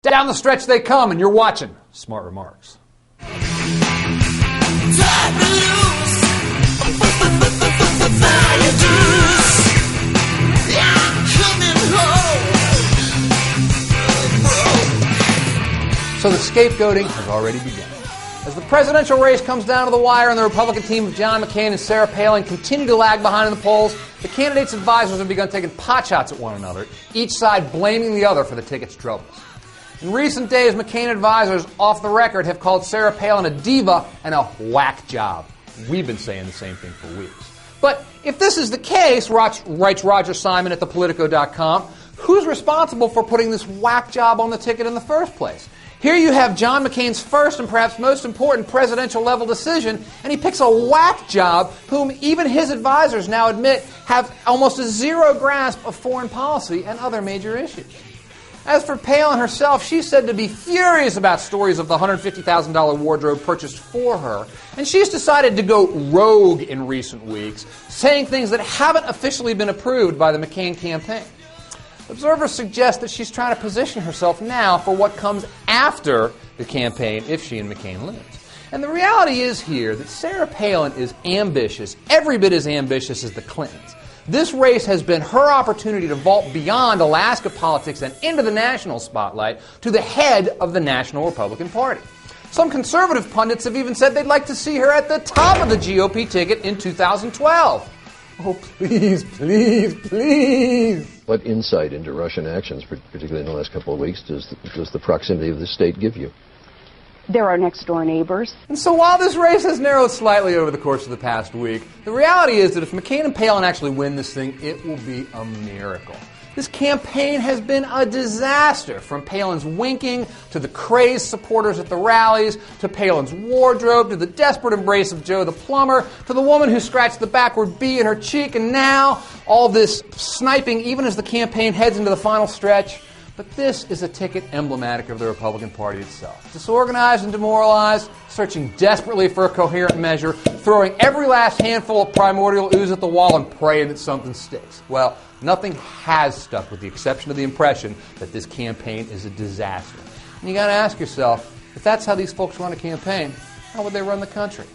Down the stretch they come, and you're watching Smart Remarks. So the scapegoating has already begun. As the presidential race comes down to the wire and the Republican team of John McCain and Sarah Palin continue to lag behind in the polls, the candidates' advisors have begun taking potshots at one another, each side blaming the other for the ticket's troubles. In recent days, McCain advisors off the record have called Sarah Palin a diva and a whack job. We've been saying the same thing for weeks. But if this is the case, writes Roger Simon at thepolitico.com, who's responsible for putting this whack job on the ticket in the first place? Here you have John McCain's first and perhaps most important presidential-level decision, and he picks a whack job whom even his advisors now admit have almost a zero grasp of foreign policy and other major issues. As for Palin herself, she's said to be furious about stories of the $150,000 wardrobe purchased for her, and she's decided to go rogue in recent weeks, saying things that haven't officially been approved by the McCain campaign. Observers suggest that she's trying to position herself now for what comes after the campaign if she and McCain lose. And the reality is here that Sarah Palin is ambitious, every bit as ambitious as the Clintons. This race has been her opportunity to vault beyond Alaska politics and into the national spotlight to the head of the National Republican Party. Some conservative pundits have even said they'd like to see her at the top of the GOP ticket in 2012. Oh, please, please, please. What insight into Russian actions, particularly in the last couple of weeks, does the proximity of the state give you? They're our next-door neighbors. And so while this race has narrowed slightly over the course of the past week, the reality is that if McCain and Palin actually win this thing, it will be a miracle. This campaign has been a disaster, from Palin's winking to the crazed supporters at the rallies, to Palin's wardrobe, to the desperate embrace of Joe the plumber, to the woman who scratched the backward B in her cheek, and now all this sniping even as the campaign heads into the final stretch. But this is a ticket emblematic of the Republican Party itself. Disorganized and demoralized, searching desperately for a coherent measure, throwing every last handful of primordial ooze at the wall and praying that something sticks. Well, nothing has stuck with the exception of the impression that this campaign is a disaster. And you got to ask yourself, if that's how these folks run a campaign, how would they run the country?